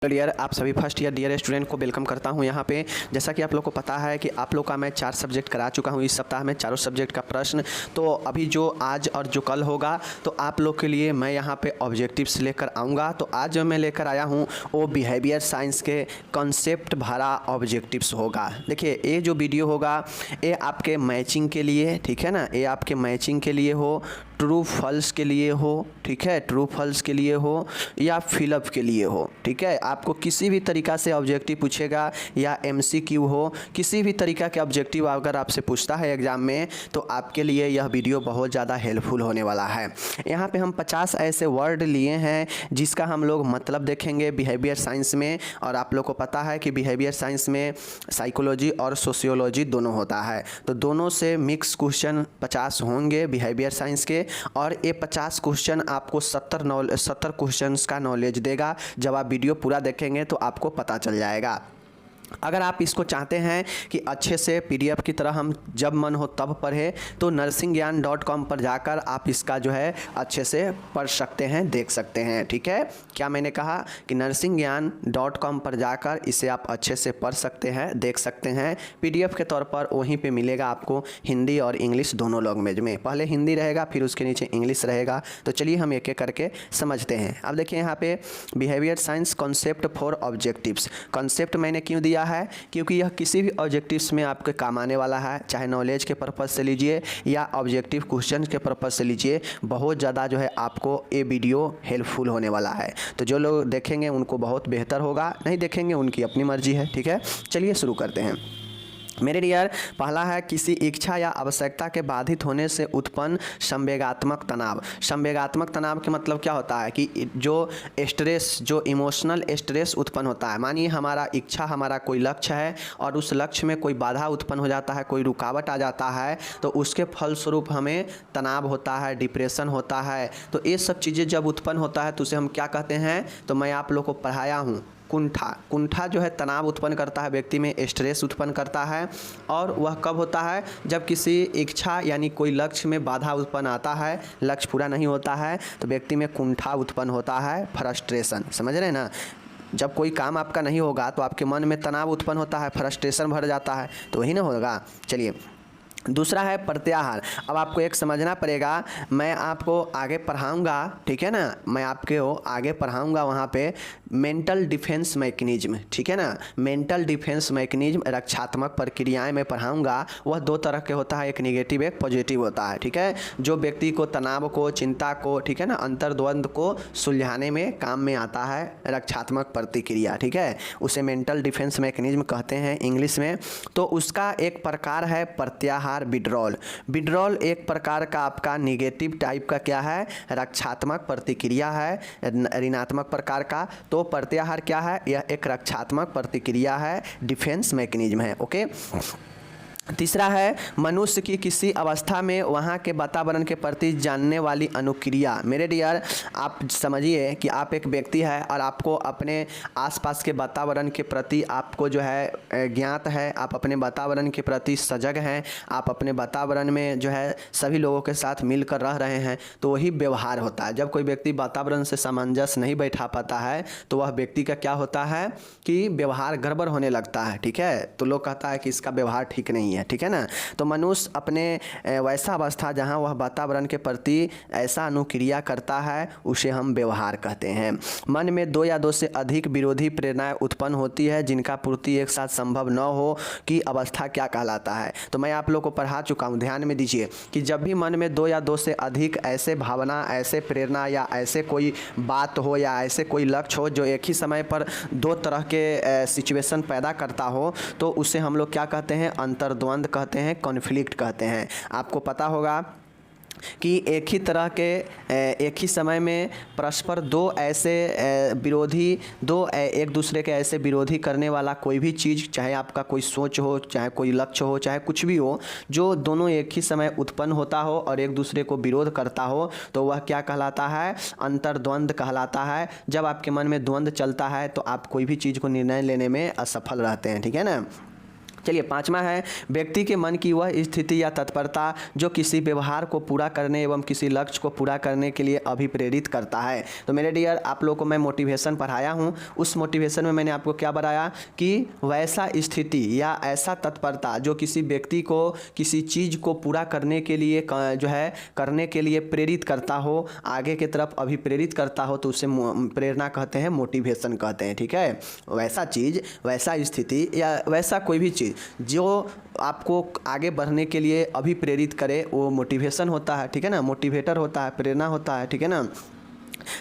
Dear आप सभी first year dear student को वेलकम करता हूं यहाँ पे। जैसा कि आप लोग को पता है कि आप लोग का मैं 4 सब्जेक्ट करा चुका हूं इस सप्ताह में, चारों सब्जेक्ट का प्रश्न। तो अभी जो आज और जो कल होगा तो आप लोग के लिए मैं यहाँ पे ऑब्जेक्टिव्स लेकर आऊँगा। तो आज जो मैं लेकर आया हूँ वो बिहेवियर साइंस के कॉन्सेप्ट भरा ऑब्जेक्टिव्स होगा। देखिए ये जो वीडियो होगा ये आपके मैचिंग के लिए, ठीक है ना, ये आपके मैचिंग के लिए हो, ट्रू फॉल्स के लिए हो, ठीक है, ट्रू फॉल्स के लिए हो या फिलअप के लिए हो, ठीक है। आपको किसी भी तरीक़ा से ऑब्जेक्टिव पूछेगा या एमसीक्यू हो, किसी भी तरीक़ा के ऑब्जेक्टिव अगर आपसे पूछता है एग्ज़ाम में तो आपके लिए यह वीडियो बहुत ज़्यादा हेल्पफुल होने वाला है। यहाँ पे हम 50 ऐसे वर्ड लिए हैं जिसका हम लोग मतलब देखेंगे बिहेवियर साइंस में। और आप लोग को पता है कि बिहेवियर साइंस में साइकोलॉजी और सोशियोलॉजी दोनों होता है, तो दोनों से मिक्स क्वेश्चन 50 होंगे बिहेवियर साइंस के। और ये 50 क्वेश्चन आपको 70 क्वेश्चंस का नॉलेज देगा। जब आप वीडियो पूरा देखेंगे तो आपको पता चल जाएगा। अगर आप इसको चाहते हैं कि अच्छे से पीडीएफ की तरह हम जब मन हो तब पढ़े तो nursingyan.com पर जाकर आप इसका जो है अच्छे से पढ़ सकते हैं, देख सकते हैं, ठीक है। क्या मैंने कहा कि nursingyan.com पर जाकर इसे आप अच्छे से पढ़ सकते हैं, देख सकते हैं। पीडीएफ के तौर पर वहीं पे मिलेगा आपको हिंदी और इंग्लिश दोनों लैंग्वेज में। पहले हिंदी रहेगा फिर उसके नीचे इंग्लिश रहेगा। तो चलिए हम एक एक करके समझते हैं। अब देखिए यहाँ पे behaviour science concept for objectives. Concept मैंने क्यों दिया है, क्योंकि यह किसी भी ऑब्जेक्टिव्स में आपके काम आने वाला है, चाहे नॉलेज के पर्पज़ से लीजिए या ऑब्जेक्टिव क्वेश्चन के पर्पज़ से लीजिए। बहुत ज़्यादा जो है आपको ये वीडियो हेल्पफुल होने वाला है। तो जो लोग देखेंगे उनको बहुत बेहतर होगा, नहीं देखेंगे उनकी अपनी मर्जी है, ठीक है। चलिए शुरू करते हैं। मेरे डियर, पहला है किसी इच्छा या आवश्यकता के बाधित होने से उत्पन्न संवेगात्मक तनाव। संवेगात्मक तनाव के मतलब क्या होता है कि जो स्ट्रेस, जो इमोशनल स्ट्रेस उत्पन्न होता है। मानिए हमारा इच्छा, हमारा कोई लक्ष्य है और उस लक्ष्य में कोई बाधा उत्पन्न हो जाता है, कोई रुकावट आ जाता है, तो उसके फलस्वरूप हमें तनाव होता है, डिप्रेशन होता है। तो ये सब चीज़ें जब उत्पन्न होता है तो उसे हम क्या कहते हैं, तो मैं आप लोग को पढ़ाया हूँ कुंठा। कुंठा जो है तनाव उत्पन्न करता है, व्यक्ति में स्ट्रेस उत्पन्न करता है। और वह कब होता है, जब किसी इच्छा यानी कोई लक्ष्य में बाधा उत्पन्न आता है, लक्ष्य पूरा नहीं होता है तो व्यक्ति में कुंठा उत्पन्न होता है, फ्रस्ट्रेशन। समझ रहे हैं ना। जब कोई काम आपका नहीं होगा तो आपके मन में तनाव उत्पन्न होता है, फ्रस्ट्रेशन भर जाता है, तो वही ना होगा। चलिए दूसरा है प्रत्याहार। अब आपको एक समझना पड़ेगा, मैं आपको आगे पढ़ाऊंगा, ठीक है ना, मैं आपको आगे पढ़ाऊंगा वहाँ पे मेंटल डिफेंस मैकेनिज्म, ठीक है ना। मेंटल डिफेंस मैकेनिज्म रक्षात्मक प्रक्रियाएं मैं पढ़ाऊंगा। वह दो तरह के होता है, एक निगेटिव एक पॉजिटिव होता है, ठीक है। जो व्यक्ति को तनाव को, चिंता को, ठीक है ना, अंतर्द्वंद को सुलझाने में काम में आता है रक्षात्मक प्रतिक्रिया, ठीक है, उसे मेंटल डिफेंस मैकेनिज्म कहते हैं इंग्लिश में। तो उसका एक प्रकार है प्रत्याहार, विड्रॉल। विड्रॉल एक प्रकार का आपका निगेटिव टाइप का क्या है, रक्षात्मक प्रतिक्रिया है, ऋणात्मक प्रकार का। तो प्रत्याहार क्या है, यह एक रक्षात्मक प्रतिक्रिया है, डिफेंस मैकेनिज्म है, ओके। तीसरा है मनुष्य की किसी अवस्था में वहाँ के वातावरण के प्रति जानने वाली अनुक्रिया। मेरे डियर, आप समझिए कि आप एक व्यक्ति है और आपको अपने आसपास के वातावरण के प्रति आपको जो है ज्ञात है, आप अपने वातावरण के प्रति सजग हैं, आप अपने वातावरण में जो है सभी लोगों के साथ मिलकर रह रहे हैं, तो वही व्यवहार होता है। जब कोई व्यक्ति वातावरण से सामंजस्य नहीं बैठा पाता है तो वह व्यक्ति का क्या होता है कि व्यवहार गड़बड़ होने लगता है, ठीक है। तो लोग कहता है कि इसका व्यवहार ठीक नहीं है, ठीक है ना। तो मनुष्य अपने वैसा अवस्था जहां वह वातावरण के प्रति ऐसा अनुक्रिया करता है उसे हम व्यवहार कहते हैं। मन में 2 या 2 से अधिक विरोधी प्रेरणाएं उत्पन्न होती है जिनका पूर्ति एक साथ संभव न हो कि अवस्था क्या कहलाता है। तो मैं आप लोग को पढ़ा चुका हूं, ध्यान में दीजिए कि जब भी मन में 2 या 2 से अधिक ऐसे भावना, ऐसे प्रेरणा या ऐसे कोई बात हो या ऐसे कोई लक्ष्य हो जो एक ही समय पर 2 तरह के सिचुएशन पैदा करता हो, तो उसे हम लोग क्या कहते हैं, अंतर्द्वंद कहते हैं, कॉन्फ्लिक्ट कहते हैं। आपको पता होगा कि एक ही तरह के एक ही समय में परस्पर 2 ऐसे विरोधी, 2 एक दूसरे के ऐसे विरोधी करने वाला कोई भी चीज़, चाहे आपका कोई सोच हो, चाहे कोई लक्ष्य हो, चाहे कुछ भी हो, जो दोनों एक ही समय उत्पन्न होता हो और एक दूसरे को विरोध करता हो, तो वह क्या कहलाता है, अंतर्द्वंद कहलाता है। जब आपके मन में द्वंद्व चलता है तो आप कोई भी चीज़ को निर्णय लेने में असफल रहते हैं, ठीक है ना। चलिए 5वां है व्यक्ति के मन की वह स्थिति या तत्परता जो किसी व्यवहार को पूरा करने एवं किसी लक्ष्य को पूरा करने के लिए अभिप्रेरित करता है। तो मेरे डियर आप लोगों को मैं मोटिवेशन पढ़ाया हूँ, उस मोटिवेशन में मैंने आपको क्या बताया कि वैसा स्थिति या ऐसा तत्परता जो किसी व्यक्ति को किसी चीज़ को पूरा करने के लिए जो है करने के लिए प्रेरित करता हो, आगे की तरफ अभिप्रेरित करता हो, तो उसे प्रेरणा कहते हैं, मोटिवेशन कहते हैं। ठीक है, वैसा चीज़, वैसा स्थिति या वैसा कोई भी चीज़ जो आपको आगे बढ़ने के लिए अभिप्रेरित करे वो मोटिवेशन होता है। ठीक है ना, मोटिवेटर होता है, प्रेरणा होता है। ठीक है ना।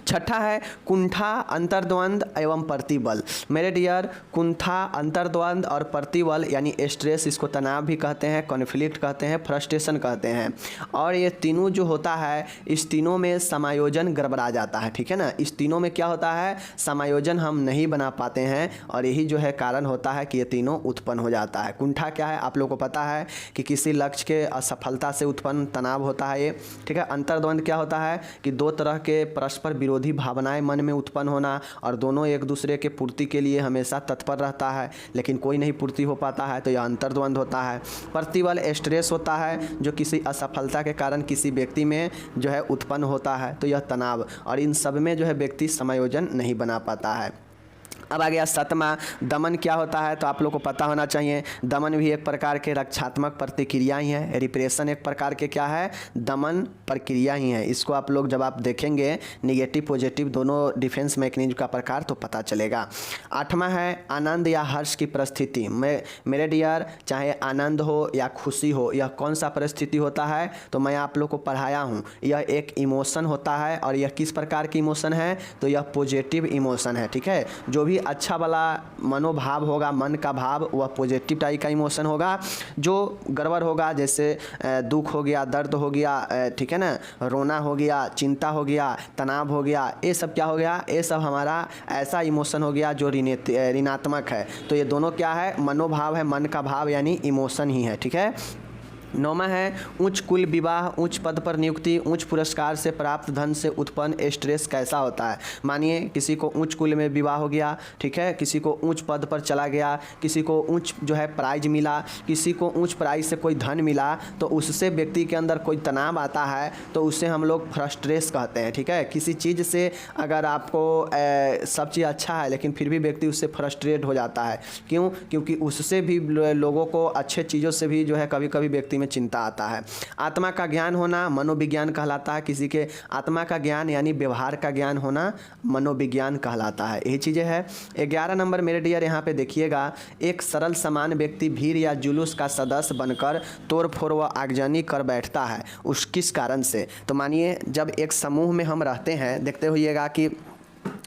6ठा है कुंठा, अंतर्द्वंद एवं प्रतिबल। मेरे डियर कुंठा, अंतर्द्वंद और प्रतिबल यानी स्ट्रेस, इसको तनाव भी कहते हैं, कॉन्फ्लिक्ट कहते हैं, फ्रस्ट्रेशन कहते हैं। और ये तीनों जो होता है, इस तीनों में समायोजन गड़बड़ा जाता है। ठीक है ना, इस तीनों में क्या होता है, समायोजन हम नहीं बना पाते हैं और यही जो है कारण होता है कि ये तीनों उत्पन्न हो जाता है। कुंठा क्या है, आप लोगों को पता है कि किसी लक्ष्य के असफलता से उत्पन्न तनाव होता है ये। ठीक है। अंतर्द्वंद क्या होता है कि दो तरह के परस्पर विरोधी भावनाएं मन में उत्पन्न होना और दोनों एक दूसरे के पूर्ति के लिए हमेशा तत्पर रहता है, लेकिन कोई नहीं पूर्ति हो पाता है, तो यह अंतर्द्वंद होता है। प्रतिबल स्ट्रेस होता है जो किसी असफलता के कारण किसी व्यक्ति में जो है उत्पन्न होता है, तो यह तनाव, और इन सब में जो है व्यक्ति समायोजन नहीं बना पाता है। अब आ गया 7वां दमन क्या होता है, तो आप लोग को पता होना चाहिए, दमन भी एक प्रकार के रक्षात्मक प्रतिक्रिया ही है। रिप्रेशन एक प्रकार के क्या है, दमन प्रक्रिया ही है। इसको आप लोग जब आप देखेंगे निगेटिव पॉजिटिव दोनों डिफेंस मैकेनिज्म का प्रकार, तो पता चलेगा। 8वां है आनंद या हर्ष की परिस्थिति। मेरे डियर चाहे आनंद हो या खुशी हो, यह कौन सा परिस्थिति होता है, तो मैं आप लोग को पढ़ाया हूँ, यह एक इमोशन होता है। और यह किस प्रकार की इमोशन है, तो यह पॉजिटिव इमोशन है। ठीक है, जो भी अच्छा वाला मनोभाव होगा, मन का भाव, वह पॉजिटिव टाइप का इमोशन होगा। जो गड़बड़ होगा, जैसे दुख हो गया, दर्द हो गया, ठीक है ना, रोना हो गया, चिंता हो गया, तनाव हो गया, ये सब क्या हो गया, ये सब हमारा ऐसा इमोशन हो गया जो ऋणात्मक है। तो ये दोनों क्या है, मनोभाव है, मन का भाव यानी इमोशन ही है। ठीक है। 9वां है उच्च कुल विवाह, उच्च पद पर नियुक्ति, उच्च पुरस्कार से प्राप्त धन से उत्पन्न स्ट्रेस कैसा होता है। मानिए किसी को उच्च कुल में विवाह हो गया, ठीक है, किसी को उच्च पद पर चला गया, किसी को उच्च जो है प्राइज मिला, किसी को उच्च प्राइज से कोई धन मिला, तो उससे व्यक्ति के अंदर कोई तनाव आता है, तो उसे हम लोग फ्रस्ट्रेस कहते हैं। ठीक है, किसी चीज़ से अगर आपको सब चीज़ अच्छा है लेकिन फिर भी व्यक्ति उससे फ्रस्ट्रेट हो जाता है। क्यों? क्योंकि उससे भी लोगों को अच्छे चीज़ों से भी जो है कभी कभी व्यक्ति में चिंता आता है। आत्मा का ज्ञान होना मनोविज्ञान कहलाता है। किसी के आत्मा का ज्ञान यानी व्यवहार का ज्ञान होना मनोविज्ञान कहलाता है। यही चीज़ें है। 11 नंबर मेरे डियर यहाँ पे देखिएगा, एक सरल समान व्यक्ति भीड़ या जुलूस का सदस्य बनकर तोड़ फोड़ व आगजनी कर बैठता है, उस किस कारण से। तो मानिए जब एक समूह में हम रहते हैं, देखते होइएगा कि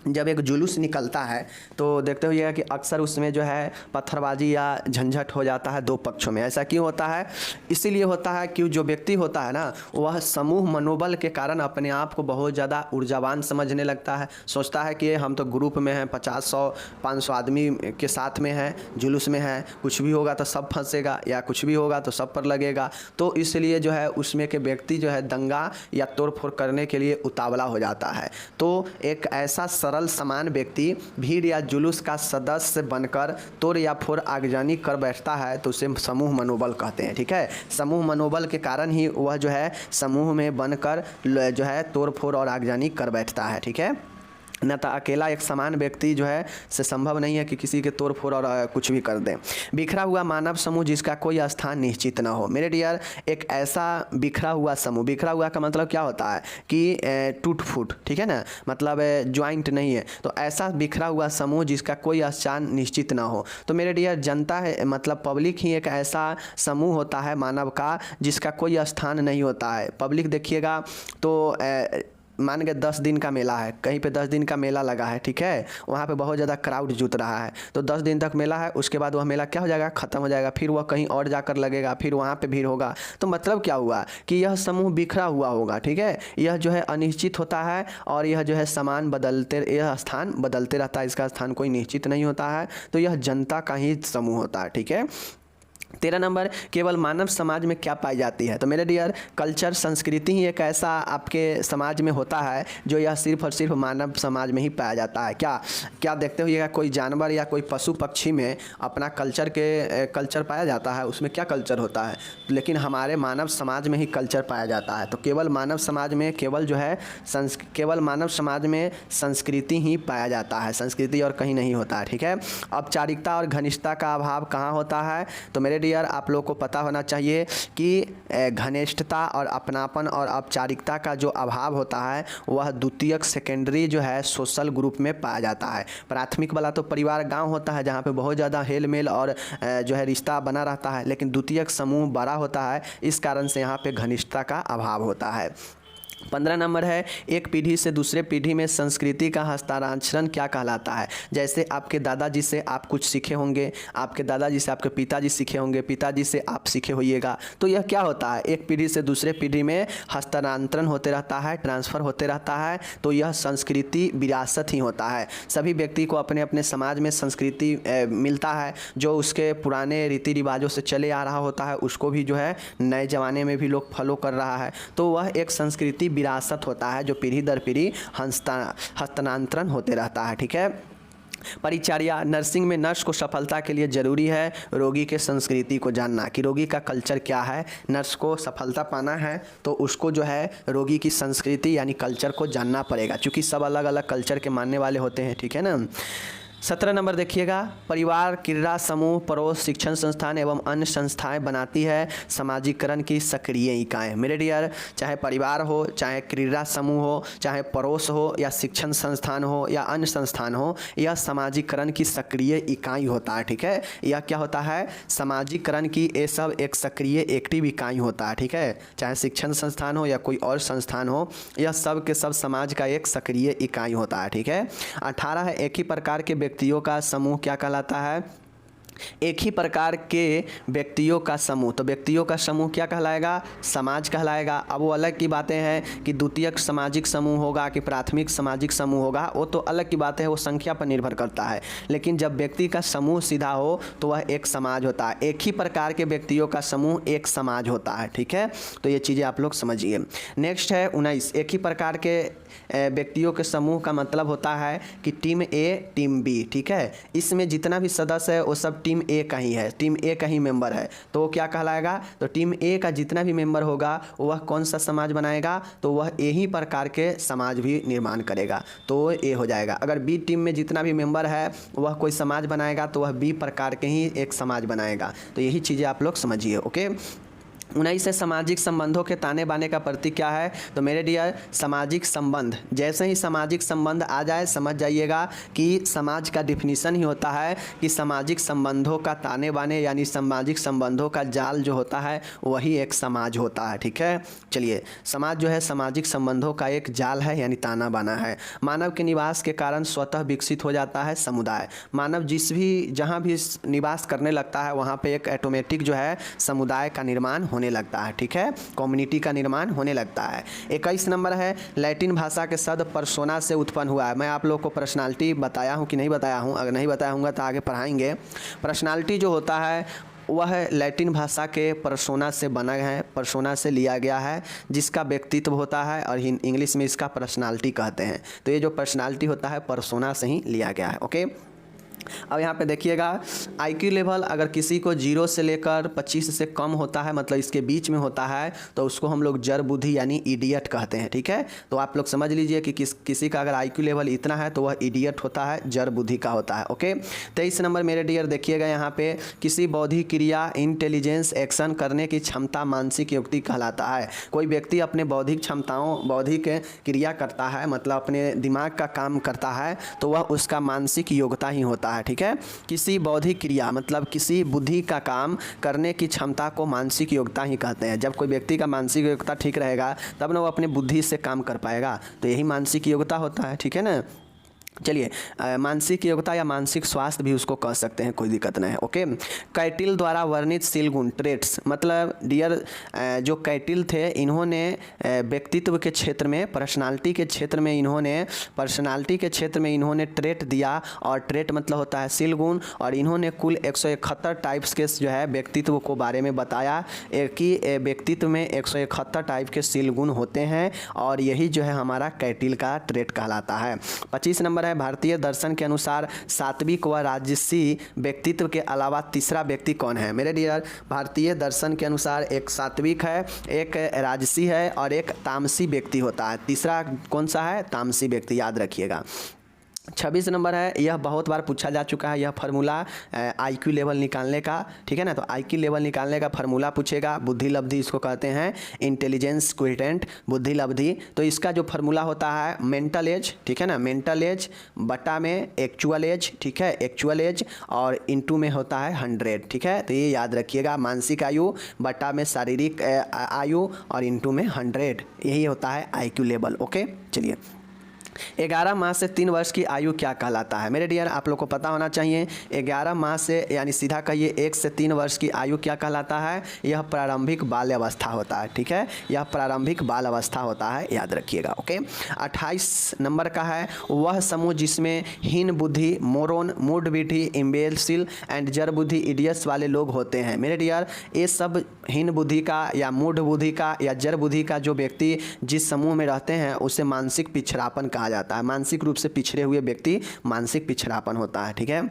जब एक जुलूस निकलता है तो देखते हुए कि अक्सर उसमें जो है पत्थरबाजी या झंझट हो जाता है दो पक्षों में। ऐसा क्यों होता है? इसीलिए होता है कि जो व्यक्ति होता है ना, वह समूह मनोबल के कारण अपने आप को बहुत ज़्यादा ऊर्जावान समझने लगता है। सोचता है कि हम तो ग्रुप में हैं, 50, 100, 500 आदमी के साथ में हैं, जुलूस में हैं, कुछ भी होगा तो सब फंसेगा या कुछ भी होगा तो सब पर लगेगा। तो इसलिए जो है उसमें के व्यक्ति जो है दंगा या तोड़फोड़ करने के लिए उतावला हो जाता है। तो एक ऐसा सरल समान व्यक्ति भीड़ या जुलूस का सदस्य बनकर तोड़ या फोड़ आगजनी कर बैठता है, तो उसे समूह मनोबल कहते हैं। ठीक है, समूह मनोबल के कारण ही वह जो है समूह में बनकर जो है तोड़ फोड़ और आगजनी कर बैठता है। ठीक है, न तो अकेला एक समान व्यक्ति जो है से संभव नहीं है कि किसी के तोड़ फोड़ और कुछ भी कर दें। बिखरा हुआ मानव समूह जिसका कोई स्थान निश्चित न हो। मेरे डियर एक ऐसा बिखरा हुआ समूह, बिखरा हुआ का मतलब क्या होता है कि टूट फूट, ठीक है ना, मतलब ज्वाइंट नहीं है। तो ऐसा बिखरा हुआ समूह जिसका कोई स्थान निश्चित ना हो। तो मेरे डियर जनता है, मतलब पब्लिक ही एक ऐसा समूह होता है मानव का जिसका कोई स्थान नहीं होता है। पब्लिक देखिएगा तो मान के 10 दिन का मेला है, कहीं पे 10 दिन का मेला लगा है, ठीक है, वहाँ पे बहुत ज़्यादा क्राउड जुट रहा है। तो 10 दिन तक मेला है, उसके बाद वह मेला क्या हो जाएगा, ख़त्म हो जाएगा, फिर वह कहीं और जाकर लगेगा, फिर वहाँ पे भीड़ होगा। तो मतलब क्या हुआ कि यह समूह बिखरा हुआ होगा। ठीक है, यह जो है अनिश्चित होता है और यह जो है समान बदलते, यह स्थान बदलते रहता है, इसका स्थान कोई निश्चित नहीं होता है। तो यह जनता का ही समूह होता है। ठीक है, 13 नंबर, केवल मानव समाज में क्या पाई जाती है? तो मेरे डियर, कल्चर, संस्कृति ही एक ऐसा आपके समाज में होता है जो यह सिर्फ और सिर्फ मानव समाज में ही पाया जाता है। क्या क्या देखते होइएगा, कोई जानवर या कोई पशु पक्षी में अपना कल्चर पाया जाता है, उसमें क्या कल्चर होता है? लेकिन हमारे मानव समाज में ही कल्चर पाया जाता है। तो केवल मानव समाज में केवल मानव समाज में संस्कृति ही पाया जाता है, संस्कृति और कहीं नहीं होता है। ठीक है। औपचारिकता और घनिष्ठता का अभाव कहाँ होता है? तो मेरे डियर, आप लोग को पता होना चाहिए कि घनिष्ठता और अपनापन और औपचारिकता का जो अभाव होता है वह द्वितीयक सेकेंडरी जो है सोशल ग्रुप में पाया जाता है। प्राथमिक वाला तो परिवार गांव होता है जहां पे बहुत ज़्यादा हेल मेल और जो है रिश्ता बना रहता है, लेकिन द्वितीयक समूह बड़ा होता है, इस कारण से यहाँ पे घनिष्ठता का अभाव होता है। 15 नंबर है, एक पीढ़ी से दूसरे पीढ़ी में संस्कृति का हस्तांतरण क्या कहलाता है? जैसे आपके दादाजी से आप कुछ सीखे होंगे, आपके दादाजी से आपके पिताजी सीखे होंगे, पिताजी से आप सीखे होइएगा, तो यह क्या होता है? एक पीढ़ी से दूसरे पीढ़ी में हस्तांतरण होते रहता है, ट्रांसफ़र होते रहता है, तो यह संस्कृति विरासत ही होता है। सभी व्यक्ति को अपने अपने समाज में संस्कृति मिलता है, जो उसके पुराने रीति रिवाजों से चले आ रहा होता है, उसको भी जो है नए ज़माने में भी लोग फॉलो कर रहा है, तो वह एक संस्कृति विरासत होता है जो पीढ़ी दर पीढ़ी हस्तांतरण होते रहता है। ठीक है। परिचर्या, नर्सिंग में नर्स को सफलता के लिए ज़रूरी है रोगी के संस्कृति को जानना, कि रोगी का कल्चर क्या है। नर्स को सफलता पाना है तो उसको जो है रोगी की संस्कृति यानी कल्चर को जानना पड़ेगा, क्योंकि सब अलग अलग कल्चर के मानने वाले होते हैं। ठीक है ना। 17 नंबर देखिएगा, परिवार, क्रीड़ा समूह, पड़ोस, शिक्षण संस्थान एवं अन्य संस्थाएं बनाती है समाजीकरण की सक्रिय इकाएं। मेरे डियर, चाहे परिवार हो, चाहे क्रीड़ा समूह हो, चाहे पड़ोस हो, या शिक्षण संस्थान हो, या अन्य संस्थान हो, यह समाजीकरण की सक्रिय इकाई होता है। ठीक है। यह क्या होता है? समाजीकरण की ये सब एक सक्रिय एक्टिव इकाई होता है। ठीक है। चाहे शिक्षण संस्थान हो या कोई और संस्थान हो, यह सब के सब समाज का एक सक्रिय इकाई होता है। ठीक है। 18 है, एक ही प्रकार के व्यक्तियों का समूह क्या कहलाता है? एक ही प्रकार के व्यक्तियों का समूह, तो व्यक्तियों का समूह क्या कहलाएगा? समाज कहलाएगा। अब वो अलग की बातें हैं कि द्वितीयक सामाजिक समूह होगा कि प्राथमिक सामाजिक समूह होगा, वो तो अलग की बात है, वो संख्या पर निर्भर करता है। लेकिन जब व्यक्ति का समूह सीधा हो तो वह एक समाज होता है। एक ही प्रकार के व्यक्तियों का समूह एक समाज होता है। ठीक है। तो ये चीज़ें आप लोग समझिए। नेक्स्ट है 19, एक ही प्रकार के व्यक्तियों के समूह का मतलब होता है कि टीम ए टीम बी। ठीक है। इसमें जितना भी सदस्य है वो सब टीम ए का ही है, टीम ए का ही मेंबर है, तो वो क्या कहलाएगा? तो टीम ए का जितना भी मेंबर होगा वह कौन सा समाज बनाएगा? तो वह ए ही प्रकार के समाज भी निर्माण करेगा, तो ए हो जाएगा। अगर बी टीम में जितना भी मेंबर है वह कोई समाज बनाएगा तो वह बी प्रकार के ही एक समाज बनाएगा। तो यही चीज़ें आप लोग समझिए। ओके। 19 है, सामाजिक संबंधों के ताने बाने का प्रतीक क्या है? तो मेरे डियर, सामाजिक संबंध, जैसे ही सामाजिक संबंध आ जाए समझ जाइएगा कि समाज का डिफिनीशन ही होता है कि सामाजिक संबंधों का ताने बाने यानी सामाजिक संबंधों का जाल जो होता है वही एक समाज होता है। ठीक है। चलिए, समाज जो है सामाजिक संबंधों का एक जाल है यानी ताना बाना है। मानव के निवास के कारण स्वतः विकसित हो जाता है समुदाय। मानव जहाँ भी निवास करने लगता है वहाँ पे एक ऑटोमेटिक जो है समुदाय का निर्माण होने लगता है। ठीक है। कम्युनिटी का निर्माण होने लगता है। 21 नंबर है, लैटिन भाषा के शब्द पर्सोना से उत्पन्न हुआ है। मैं आप लोग को पर्सनालिटी बताया हूँ कि नहीं बताया हूँ? अगर नहीं बताया हूँगा तो आगे पढ़ाएंगे। पर्सनालिटी जो होता है वह लैटिन भाषा के पर्सोना से बना है, पर्सोना से लिया गया है, जिसका व्यक्तित्व होता है, और इंग्लिश में इसका पर्सनालिटी कहते हैं। तो ये जो पर्सनालिटी होता है पर्सोना से ही लिया गया है। ओके। अब यहाँ पे देखिएगा, IQ लेवल अगर किसी को 0 से लेकर 25 से कम होता है, मतलब इसके बीच में होता है, तो उसको हम लोग जड़ बुद्धि यानी इडियट कहते हैं। ठीक है। तो आप लोग समझ लीजिए कि किसी का अगर IQ लेवल इतना है तो वह इडियट होता है, जड़ बुद्धि का होता है। ओके। 23 नंबर मेरे डियर देखिएगा, यहाँ पे किसी बौद्धिक क्रिया, इंटेलिजेंस, एक्शन करने की क्षमता मानसिक युक्ति कहलाता है। कोई व्यक्ति अपने बौद्धिक क्षमताओं, बौद्धिक क्रिया करता है, मतलब अपने दिमाग का काम करता है, तो वह उसका मानसिक योग्यता ही होता है। ठीक है। किसी बौद्धिक क्रिया मतलब किसी बुद्धि का काम करने की क्षमता को मानसिक योग्यता ही कहते हैं। जब कोई व्यक्ति का मानसिक योग्यता ठीक रहेगा तब ना वो अपने बुद्धि से काम कर पाएगा, तो यही मानसिक योग्यता होता है। ठीक है ना। चलिए मानसिक योग्यता या मानसिक स्वास्थ्य भी उसको कह सकते हैं, कोई दिक्कत नहीं है। ओके, कैटिल द्वारा वर्णित शील गुण ट्रेट्स, मतलब डियर जो कैटिल थे इन्होंने व्यक्तित्व के क्षेत्र में, पर्सनालिटी के क्षेत्र में इन्होंने ट्रेट दिया, और ट्रेट मतलब होता है शील गुण, और इन्होंने कुल 171 टाइप्स के जो है व्यक्तित्व को बारे में बताया कि व्यक्तित्व में 171 टाइप के शील गुण होते हैं, और यही जो है हमारा कैटिल का ट्रेट कहलाता है। 25 नंबर है, भारतीय दर्शन के अनुसार सात्विक व राजसी व्यक्तित्व के अलावा तीसरा व्यक्ति कौन है? मेरे डियर, भारतीय दर्शन के अनुसार एक सात्विक है, एक राजसी है और एक तामसी व्यक्ति होता है। तीसरा कौन सा है? तामसी व्यक्ति, याद रखिएगा। 26 नंबर है, यह बहुत बार पूछा जा चुका है, यह फार्मूला IQ लेवल निकालने का, ठीक है ना। तो IQ लेवल निकालने का फार्मूला पूछेगा, बुद्धि लब्धि इसको कहते हैं, इंटेलिजेंस क्वोटिएंट, बुद्धि लब्धि। तो इसका जो फार्मूला होता है मेंटल एज, ठीक है ना, मेंटल एज बटा में एक्चुअल एज, ठीक है, एक्चुअल एज और इनटू में होता है 100, ठीक है। तो ये याद रखिएगा, मानसिक आयु बटा में शारीरिक आयु और इनटू में 100, यही होता है IQ लेवल। ओके, चलिए 11 माह से 3 वर्ष की आयु क्या कहलाता है? मेरे डियर, आप लोग को पता होना चाहिए 11 माह से यानी सीधा कहिए 1 से 3 वर्ष की आयु क्या कहलाता है? यह प्रारंभिक बाल्य अवस्था होता है, ठीक है, यह प्रारंभिक बाल अवस्था होता है, याद रखिएगा। ओके, 28 नंबर का है, वह समूह जिसमें हीन बुद्धि, मोरोन, मूड विधि, इम्बेसिल एंड जड़ बुद्धि, इडियट्स वाले लोग होते हैं। मेरे डियर, ये सब हीन बुद्धि का या मूढ़ बुद्धि का या जड़ बुद्धि का जो व्यक्ति जिस समूह में रहते हैं उसे मानसिक पिछड़ापन कहा जाता है। मानसिक रूप से पिछड़े हुए व्यक्ति मानसिक पिछड़ापन होता है, ठीक है।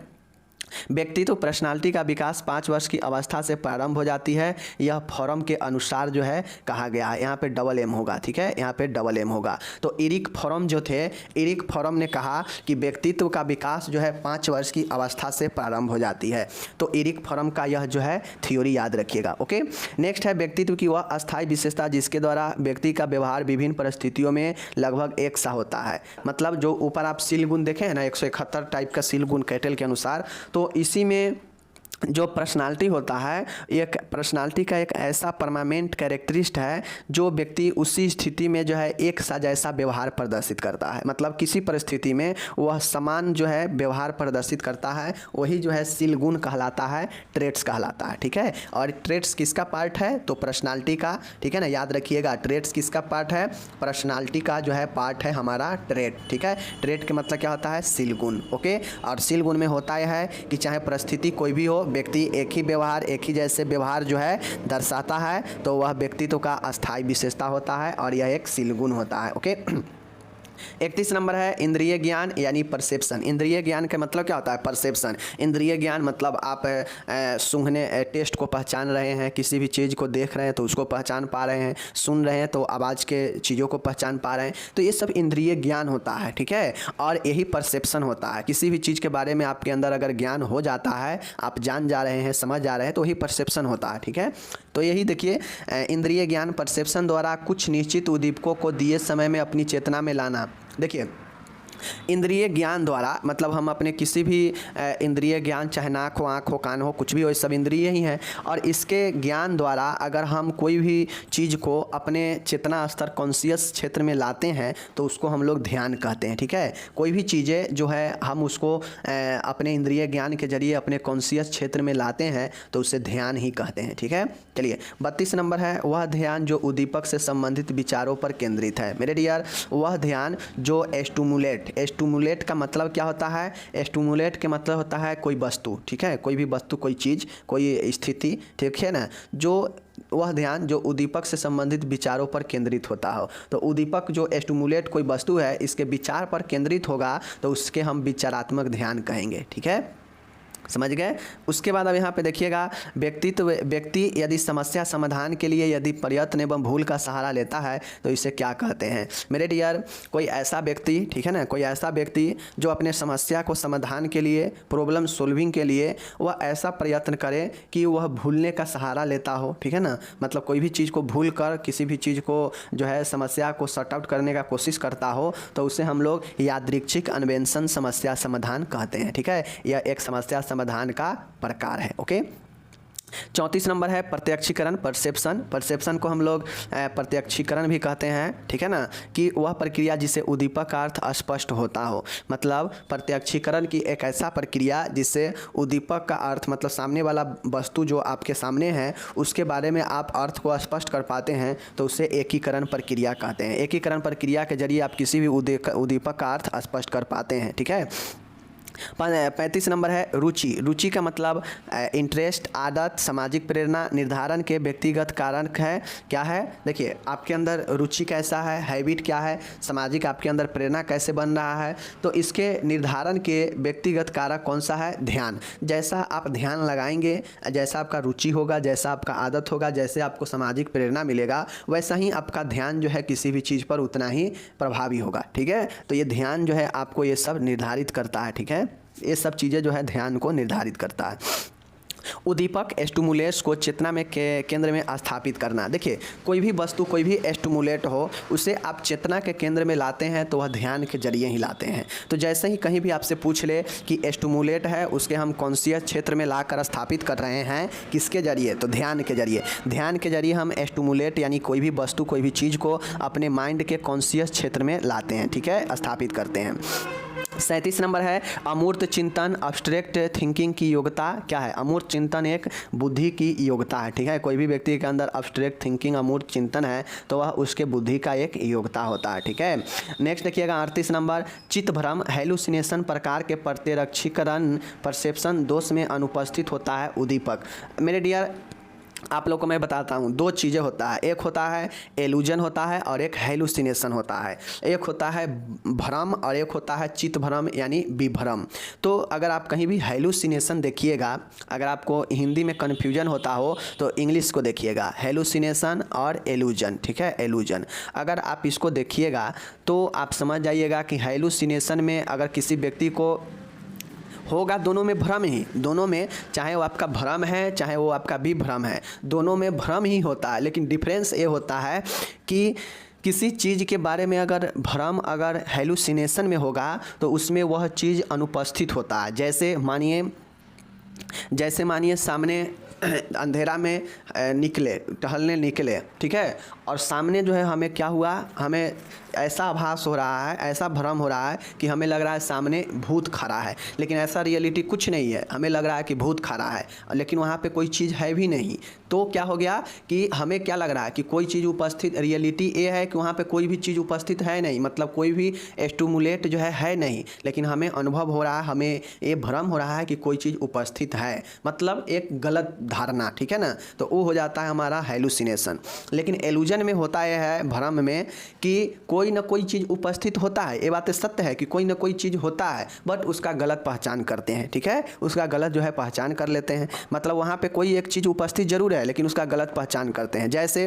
व्यक्तित्व पर्सनालिटी का विकास 5 वर्ष की अवस्था से प्रारंभ हो जाती है, यह फॉर्म के अनुसार जो है कहा गया है। यहाँ पे डबल एम होगा, ठीक है, यहाँ पे डबल एम होगा। तो इरिक फॉर्म जो थे, इरिक फॉर्म ने कहा कि व्यक्तित्व का विकास जो है 5 वर्ष की अवस्था से प्रारंभ हो जाती है। तो इरिक फॉर्म का यह जो है थ्योरी याद रखिएगा। ओके, नेक्स्ट है व्यक्तित्व की वह अस्थायी विशेषता जिसके द्वारा व्यक्ति का व्यवहार विभिन्न परिस्थितियों में लगभग एक सा होता है। मतलब जो ऊपर आप शील गुण देखे हैं ना, 171 टाइप का शील गुण कैटल के अनुसार, तो इसी में जो पर्सनालिटी होता है, एक पर्सनालिटी का एक ऐसा परमानेंट कैरेक्टरिस्ट है जो व्यक्ति उसी स्थिति में जो है एक सा जैसा व्यवहार प्रदर्शित करता है। मतलब किसी परिस्थिति में वह समान जो है व्यवहार प्रदर्शित करता है, वही जो है शील गुण कहलाता है, ट्रेट्स कहलाता है, ठीक है। और ट्रेट्स किसका पार्ट है? तो पर्सनालिटी का, ठीक है ना, याद रखिएगा। ट्रेट्स किसका पार्ट है? पर्सनालिटी का जो है पार्ट है हमारा ट्रेट, ठीक है। ट्रेट के मतलब क्या होता है? शील गुण। ओके, और शील गुण में होता यह है कि चाहे परिस्थिति कोई भी हो, व्यक्ति एक ही व्यवहार, एक ही जैसे व्यवहार जो है दर्शाता है, तो वह व्यक्तित्व का अस्थायी विशेषता होता है और यह एक शील गुण होता है। ओके, 31 नंबर है, इंद्रिय ज्ञान यानी परसेप्शन। इंद्रिय ज्ञान का मतलब क्या होता है? परसेप्शन। इंद्रिय ज्ञान मतलब आप सूंघने टेस्ट को पहचान रहे हैं, किसी भी चीज़ को देख रहे हैं तो उसको पहचान पा रहे हैं, सुन रहे हैं तो आवाज़ के चीज़ों को पहचान पा रहे हैं, तो ये सब इंद्रिय ज्ञान होता है, ठीक है। और यही परसेप्शन होता है, किसी भी चीज़ के बारे में आपके अंदर अगर ज्ञान हो जाता है, आप जान जा रहे हैं, समझ जा रहे हैं, तो वही परसेप्शन होता है, ठीक है। तो यही देखिए, इंद्रिय ज्ञान परसेप्शन द्वारा कुछ निश्चित उद्दीपकों को दिए समय में अपनी चेतना में लाना। देखिए, इंद्रिय ज्ञान द्वारा मतलब हम अपने किसी भी इंद्रिय ज्ञान, चाहे नाक हो, आँख हो, कान हो, कुछ भी हो, ये सब इंद्रिय ही हैं। और इसके ज्ञान द्वारा अगर हम कोई भी चीज़ को अपने चेतना स्तर, कॉन्शियस क्षेत्र में लाते हैं तो उसको हम लोग ध्यान कहते हैं, ठीक है। कोई भी चीज़ें जो है हम उसको अपने इंद्रिय ज्ञान के जरिए अपने कॉन्शियस क्षेत्र में लाते हैं तो उसे ध्यान ही कहते हैं, ठीक है। चलिए 32 नंबर है, वह ध्यान जो उद्दीपक से संबंधित विचारों पर केंद्रित है। मेरे डियर, वह ध्यान जो एस्टुमुलेट का मतलब क्या होता है? एस्टुमुलेट के मतलब होता है कोई वस्तु, ठीक है, कोई भी वस्तु, कोई चीज़, कोई स्थिति, ठीक है ना, जो वह ध्यान जो उद्दीपक से संबंधित विचारों पर केंद्रित होता हो। तो उद्दीपक जो एस्टुमुलेट कोई वस्तु है, इसके विचार पर केंद्रित होगा तो उसके हम विचारात्मक ध्यान कहेंगे, ठीक है, समझ गए। उसके बाद अब यहाँ पे देखिएगा, व्यक्ति यदि समस्या समाधान के लिए यदि प्रयत्न एवं भूल का सहारा लेता है तो इसे क्या कहते हैं? मेरे डियर, कोई ऐसा व्यक्ति, ठीक है ना, कोई ऐसा व्यक्ति जो अपने समस्या को समाधान के लिए, प्रॉब्लम सॉल्विंग के लिए वह ऐसा प्रयत्न करे कि वह भूलने का सहारा लेता हो, ठीक है ना। मतलब कोई भी चीज़ को भूल कर किसी भी चीज़ को जो है समस्या को सॉर्ट आउट करने का कोशिश करता हो तो उसे हम लोग यादृच्छिक अन्वेषण समस्या समाधान कहते हैं, ठीक है। यह एक समस्या समाधान का प्रकार है। ओके, 34 नंबर है प्रत्यक्षीकरण, परसेप्शन। परसेप्शन को हम लोग प्रत्यक्षीकरण भी कहते हैं, ठीक है ना, कि वह प्रक्रिया जिससे उद्दीपक का अर्थ स्पष्ट होता हो। मतलब प्रत्यक्षीकरण की एक ऐसा प्रक्रिया जिससे उद्दीपक का अर्थ, मतलब सामने वाला वस्तु जो आपके सामने है उसके बारे में आप अर्थ को स्पष्ट कर पाते हैं, तो उसे एकीकरण प्रक्रिया कहते हैं। एकीकरण प्रक्रिया के जरिए आप किसी भी उद्दीपक का अर्थ स्पष्ट कर पाते हैं, ठीक है। 35 नंबर है रुचि। रुचि का मतलब इंटरेस्ट, आदत, सामाजिक प्रेरणा, निर्धारण के व्यक्तिगत कारण है। क्या है, देखिए आपके अंदर रुचि कैसा है, हैबिट क्या है, सामाजिक आपके अंदर प्रेरणा कैसे बन रहा है, तो इसके निर्धारण के व्यक्तिगत कारक कौन सा है, ध्यान। जैसा आप ध्यान लगाएंगे, जैसा आपका रुचि होगा, जैसा आपका आदत होगा, जैसे आपको सामाजिक प्रेरणा मिलेगा, वैसा ही आपका ध्यान जो है किसी भी चीज़ पर उतना ही प्रभावी होगा, ठीक है। तो ये ध्यान जो है आपको ये सब निर्धारित करता है, ठीक है। ये सब चीज़ें जो है ध्यान को निर्धारित करता है। उद्दीपक स्टिमुलेट्स को चेतना में केंद्र में स्थापित करना। देखिए कोई भी वस्तु, कोई भी स्टिमुलेट हो, उसे आप चेतना के केंद्र में लाते हैं तो वह ध्यान के जरिए ही लाते हैं। तो जैसे ही कहीं भी आपसे पूछ ले कि स्टिमुलेट है, उसके हम कॉन्शियस क्षेत्र में लाकर स्थापित कर रहे हैं, किसके जरिए, तो ध्यान के जरिए। ध्यान के जरिए हम स्टिमुलेट यानी कोई भी वस्तु, कोई भी चीज़ को अपने माइंड के कॉन्शियस क्षेत्र में लाते हैं, ठीक है, स्थापित करते हैं। 37 नंबर है अमूर्त चिंतन, अब्स्ट्रैक्ट थिंकिंग की योग्यता। क्या है, अमूर्त चिंतन एक बुद्धि की योग्यता है, ठीक है। कोई भी व्यक्ति के अंदर अब्स्ट्रैक्ट थिंकिंग, अमूर्त चिंतन है तो वह उसके बुद्धि का एक योग्यता होता है, ठीक है। नेक्स्ट देखिएगा 38 नंबर चित्त भ्रम, हेलुसिनेशन प्रकार के प्रत्यक्षीकरण, परसेप्शन दोष में अनुपस्थित होता है उद्दीपक। मेरे डियर आप लोग को मैं बताता हूँ, दो चीज़ें होता है, एक होता है एलूजन होता है और एक हेलुसिनेशन होता है। एक होता है भ्रम और एक होता है चित्त भ्रम यानी विभ्रम। तो अगर आप कहीं भी हेलुसिनेशन देखिएगा, अगर आपको हिंदी में कन्फ्यूजन होता हो तो इंग्लिश को देखिएगा, हेलुसिनेशन और एलूजन, ठीक है, एलूजन। अगर आप इसको देखिएगा तो आप समझ जाइएगा कि हेलुसिनेशन में अगर किसी व्यक्ति को होगा, दोनों में भ्रम ही, दोनों में, चाहे वो आपका भ्रम है चाहे वो आपका विभ्रम है, दोनों में भ्रम ही होता है। लेकिन डिफरेंस ये होता है कि किसी चीज़ के बारे में अगर भ्रम अगर हेलुसिनेशन में होगा तो उसमें वह चीज़ अनुपस्थित होता है। जैसे मानिए सामने अंधेरा में टहलने निकले, ठीक है, और सामने जो है हमें क्या हुआ, हमें ऐसा आभास हो रहा है, ऐसा भ्रम हो रहा है कि हमें लग रहा है सामने भूत खड़ा है, लेकिन ऐसा रियलिटी कुछ नहीं है। हमें लग रहा है कि भूत खड़ा है लेकिन वहाँ पे कोई चीज़ है भी नहीं। तो क्या हो गया कि हमें क्या लग रहा है कि कोई चीज़ उपस्थित, रियलिटी ये है कि वहाँ पे कोई भी चीज़ उपस्थित है नहीं, मतलब कोई भी स्टिमुलेट जो है नहीं, लेकिन हमें अनुभव हो रहा है, हमें ये भ्रम हो रहा है कि कोई चीज़ उपस्थित है, मतलब एक गलत धारणा, ठीक है ना। तो वो हो जाता है हमारा हेलुसिनेशन। लेकिन एलूजन में होता यह है, भ्रम में, कि कोई ना कोई चीज़ उपस्थित होता है, ये बात सत्य है कि कोई ना कोई चीज़ होता है, बट उसका गलत पहचान करते हैं, ठीक है, उसका गलत जो है पहचान कर लेते हैं। मतलब वहाँ पे कोई एक चीज़ उपस्थित जरूर है लेकिन उसका गलत पहचान करते हैं। जैसे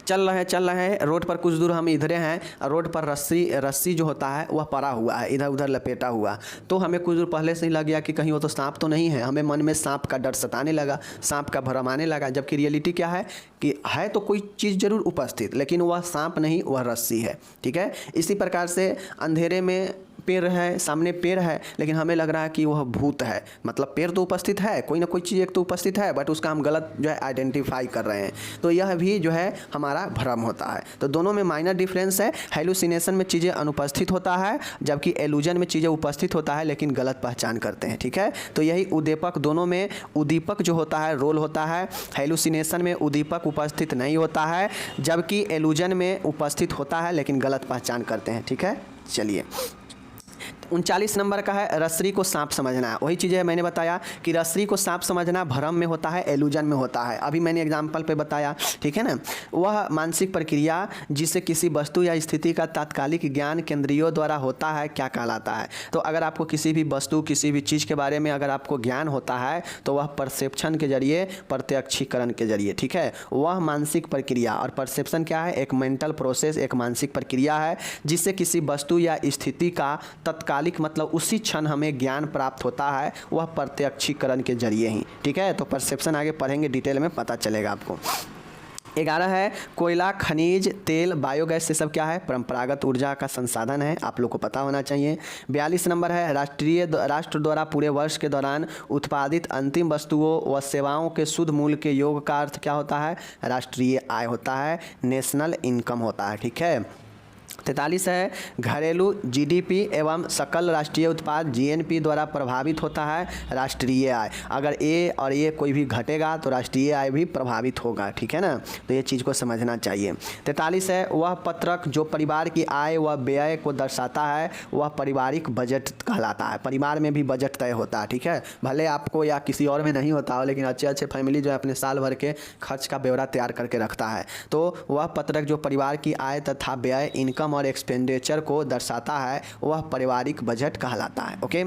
चल रहे हैं रोड पर, कुछ दूर हम इधरे हैं, रोड पर रस्सी जो होता है वह पड़ा हुआ है, इधर उधर लपेटा हुआ, तो हमें कुछ दूर पहले से ही लग गया कि कहीं वो तो सांप तो नहीं है, हमें मन में सांप का डर सताने लगा, सांप का भ्रम आने लगा। जबकि रियलिटी क्या है कि है तो कोई चीज़ जरूर उपस्थित, लेकिन वह सांप नहीं, वह रस्सी है, ठीक है। इसी प्रकार से अंधेरे में पेड़ है, सामने पेड़ है, लेकिन हमें लग रहा है कि वह भूत है, मतलब पेड़ तो उपस्थित है, कोई ना कोई चीज़ एक तो उपस्थित है, बट उसका हम गलत जो है आइडेंटिफाई कर रहे हैं, तो यह भी जो है हमारा भ्रम होता है। तो दोनों में माइनर डिफरेंस है। हेलुसिनेशन में चीज़ें अनुपस्थित होता है, जबकि एलूजन में चीज़ें उपस्थित होता है लेकिन गलत पहचान करते हैं, ठीक है। तो यही उद्दीपक, दोनों में उद्दीपक जो होता है रोल होता है। हेलुसिनेशन में उद्दीपक उपस्थित नहीं होता है, जबकि एलूजन में उपस्थित होता है लेकिन गलत पहचान करते हैं, ठीक है। चलिए 39 नंबर का है रसरी को सांप समझना। वही चीज़ें मैंने बताया कि रसरी को सांप समझना भ्रम में होता है, एलूजन में होता है, अभी मैंने एग्जाम्पल पे बताया, ठीक है ना। वह मानसिक प्रक्रिया जिससे किसी वस्तु या स्थिति का तात्कालिक ज्ञान केंद्रियों द्वारा होता है, क्या कहलाता है। तो अगर आपको किसी भी वस्तु, किसी भी चीज़ के बारे में अगर आपको ज्ञान होता है तो वह परसेप्शन के जरिए, प्रत्यक्षीकरण के जरिए, ठीक है, वह मानसिक प्रक्रिया। और परसेप्शन क्या है, एक मेंटल प्रोसेस, एक मानसिक प्रक्रिया है जिससे किसी वस्तु या स्थिति का तत्काल मतलब उसी क्षण हमें ज्ञान प्राप्त होता है, वह प्रत्यक्षीकरण के जरिए ही, ठीक है। तो परसेप्शन आगे पढ़ेंगे डिटेल में, पता चलेगा आपको। 11 है कोयला, खनिज तेल, बायोगैस, ये सब क्या है? परंपरागत ऊर्जा का संसाधन है, आप लोग को पता होना चाहिए। 42 नंबर है राष्ट्र द्वारा पूरे वर्ष के दौरान उत्पादित अंतिम वस्तुओं व सेवाओं के शुद्ध मूल्य के योग का अर्थ क्या होता है? राष्ट्रीय आय होता है, नेशनल इनकम होता है। ठीक है। 43 है घरेलू जीडीपी एवं सकल राष्ट्रीय उत्पाद जीएनपी द्वारा प्रभावित होता है राष्ट्रीय आय। अगर ए और ये कोई भी घटेगा तो राष्ट्रीय आय भी प्रभावित होगा। ठीक है ना, तो ये चीज़ को समझना चाहिए। 43 है वह पत्रक जो परिवार की आय व व्यय को दर्शाता है वह पारिवारिक बजट कहलाता है। परिवार में भी बजट तय होता है। ठीक है, भले आपको या किसी और में नहीं होता हो, लेकिन अच्छे अच्छे फैमिली जो है अपने साल भर के खर्च का ब्यौरा तैयार करके रखता है। तो वह पत्रक जो परिवार की आय तथा व्यय, इनकम और एक्सपेंडिचर को दर्शाता है वह पारिवारिक बजट कहलाता है। ओके।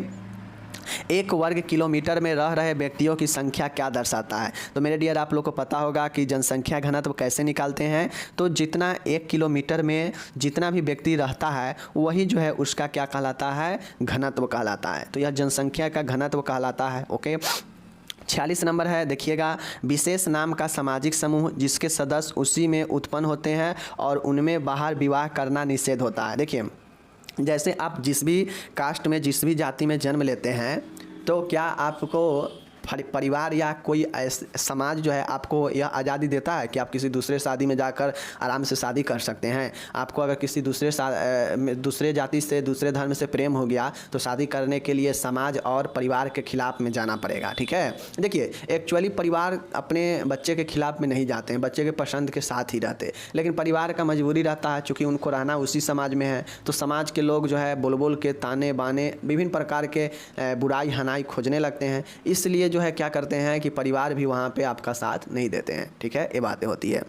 1 वर्ग किलोमीटर में रह रहे व्यक्तियों की संख्या क्या दर्शाता है? तो मेरे डियर आप लोग को पता होगा कि जनसंख्या घनत्व कैसे निकालते हैं। तो जितना 1 किलोमीटर में जितना भी व्यक्ति रहता है वही जो है उसका क्या कहलाता है? घनत्व कहलाता है। तो यह जनसंख्या का घनत्व कहलाता है। ओके। 46 नंबर है, देखिएगा विशेष नाम का सामाजिक समूह जिसके सदस्य उसी में उत्पन्न होते हैं और उनमें बाहर विवाह करना निषेध होता है। देखिए, जैसे आप जिस भी कास्ट में जिस भी जाति में जन्म लेते हैं तो क्या आपको परिवार या कोई समाज जो है आपको यह आज़ादी देता है कि आप किसी दूसरे शादी में जाकर आराम से शादी कर सकते हैं? आपको अगर किसी दूसरे जाति से दूसरे धर्म से प्रेम हो गया तो शादी करने के लिए समाज और परिवार के खिलाफ में जाना पड़ेगा। ठीक है। देखिए, एक्चुअली परिवार अपने बच्चे के खिलाफ में नहीं जाते हैं, बच्चे के पसंद के साथ ही रहते, लेकिन परिवार का मजबूरी रहता है चूँकि उनको रहना उसी समाज में है। तो समाज के लोग जो है बोल बोल के ताने बाने विभिन्न प्रकार के बुराई हनाई खोजने लगते हैं। इसलिए जो है क्या करते हैं कि परिवार भी वहाँ पे आपका साथ नहीं देते हैं। ठीक है, ये बातें होती है।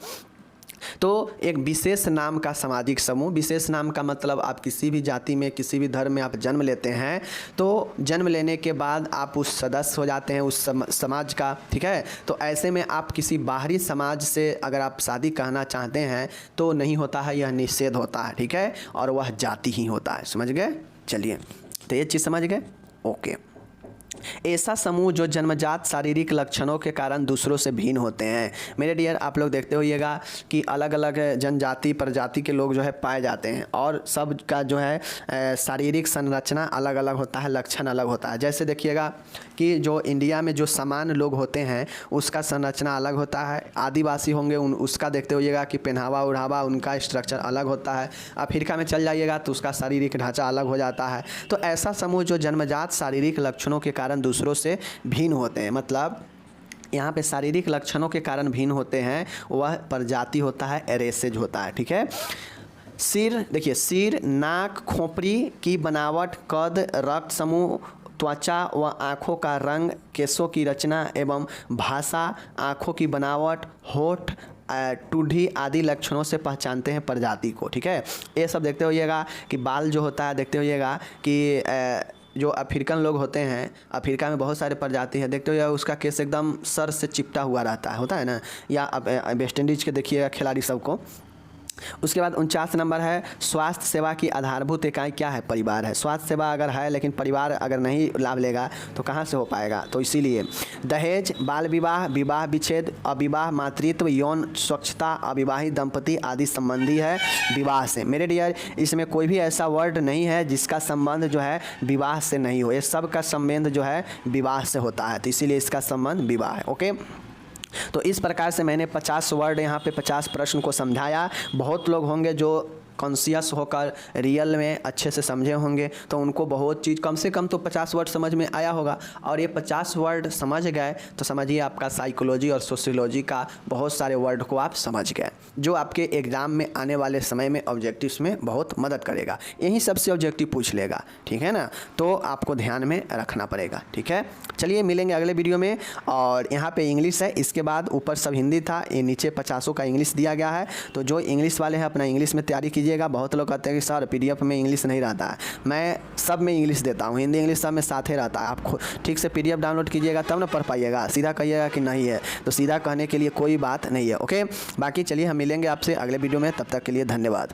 तो एक विशेष नाम का सामाजिक समूह, विशेष नाम का मतलब आप किसी भी जाति में किसी भी धर्म में आप जन्म लेते हैं तो जन्म लेने के बाद आप उस सदस्य हो जाते हैं उस समाज का। ठीक है, तो ऐसे में आप किसी बाहरी समाज से अगर आप शादी करना चाहते हैं तो नहीं होता है, यह निषेध होता है। ठीक है, और वह जाति ही होता है। समझ गए? चलिए, तो ये चीज़ समझ गए। ओके। ऐसा समूह जो जन्मजात शारीरिक लक्षणों के कारण दूसरों से भिन्न होते हैं। मेरे डियर आप लोग देखते होइएगा कि अलग अलग जनजाति प्रजाति के लोग जो है पाए जाते हैं और सब का जो है शारीरिक संरचना अलग अलग होता है, लक्षण अलग होता है। जैसे देखिएगा कि जो इंडिया में जो सामान्य लोग होते हैं उसका संरचना अलग होता है, आदिवासी होंगे उसका देखते होइएगा कि पहनावा उढ़ावा उनका स्ट्रक्चर अलग होता है, अफ्रीका में चल जाइएगा तो उसका शारीरिक ढांचा अलग हो जाता है। तो ऐसा समूह जो जन्मजात शारीरिक लक्षणों के कारण दूसरों से भिन्न होते हैं, मतलब यहाँ पे शारीरिक लक्षणों के कारण भिन्न होते हैं, वह प्रजाति होता है, एरेसेज होता है। ठीक है। सिर, देखिए सिर, नाक, खोपड़ी की बनावट, कद, रक्त समूह, त्वचा व आँखों का रंग, केशों की रचना एवं भाषा, आँखों की बनावट, होठ, टूढ़ी आदि लक्षणों से पहचानते हैं प्रजाति को। ठीक है, ये सब देखते होइएगा कि बाल जो होता है, देखते होइएगा कि जो अफ्रीकन लोग होते हैं, अफ्रीका में बहुत सारे प्रजाति है, देखते हो उसका केस एकदम सर से चिपटा हुआ रहता है, होता है ना, या वेस्ट इंडीज के देखिएगा खिलाड़ी सबको। उसके बाद 49 नंबर है स्वास्थ्य सेवा की आधारभूत इकाई क्या है? परिवार है। स्वास्थ्य सेवा अगर है लेकिन परिवार अगर नहीं लाभ लेगा तो कहाँ से हो पाएगा? तो इसीलिए दहेज, बाल विवाह, विवाह विच्छेद, अविवाह, मातृत्व, यौन स्वच्छता, अविवाहित दंपति आदि संबंधी है विवाह से। मेरे डियर, इसमें कोई भी ऐसा वर्ड नहीं है जिसका संबंध जो है विवाह से नहीं हो, ये सब का संबंध जो है विवाह से होता है, तो इसीलिए इसका संबंध विवाह है। ओके, तो इस प्रकार से मैंने 50 वर्ड यहाँ पे 50 प्रश्न को समझाया। बहुत लोग होंगे जो कॉन्शियस होकर रियल में अच्छे से समझे होंगे तो उनको बहुत चीज़, कम से कम तो 50 वर्ड समझ में आया होगा। और ये 50 वर्ड समझ गए तो समझिए आपका साइकोलॉजी और सोशियोलॉजी का बहुत सारे वर्ड को आप समझ गए, जो आपके एग्ज़ाम में आने वाले समय में ऑब्जेक्टिव्स में बहुत मदद करेगा। यही सबसे ऑब्जेक्टिव पूछ लेगा। ठीक है ना, तो आपको ध्यान में रखना पड़ेगा। ठीक है, चलिए मिलेंगे अगले वीडियो में। और यहाँ पे इंग्लिश है, इसके बाद ऊपर सब हिंदी था, ये नीचे 50 का इंग्लिश दिया गया है। तो जो इंग्लिश वाले हैं अपना इंग्लिश में तैयारी कीजिएगा। बहुत लोग कहते हैं कि सर PDF में इंग्लिश नहीं रहता है, मैं सब में इंग्लिश देता हूँ, हिंदी इंग्लिश सब में साथ ही रहता है। आप ठीक से PDF डाउनलोड कीजिएगा तब ना पढ़ पाइएगा, सीधा कहिएगा कि नहीं है तो सीधा कहने के लिए कोई बात नहीं है। ओके, बाकी चलिए हम मिलेंगे आपसे अगले वीडियो में, तब तक के लिए धन्यवाद।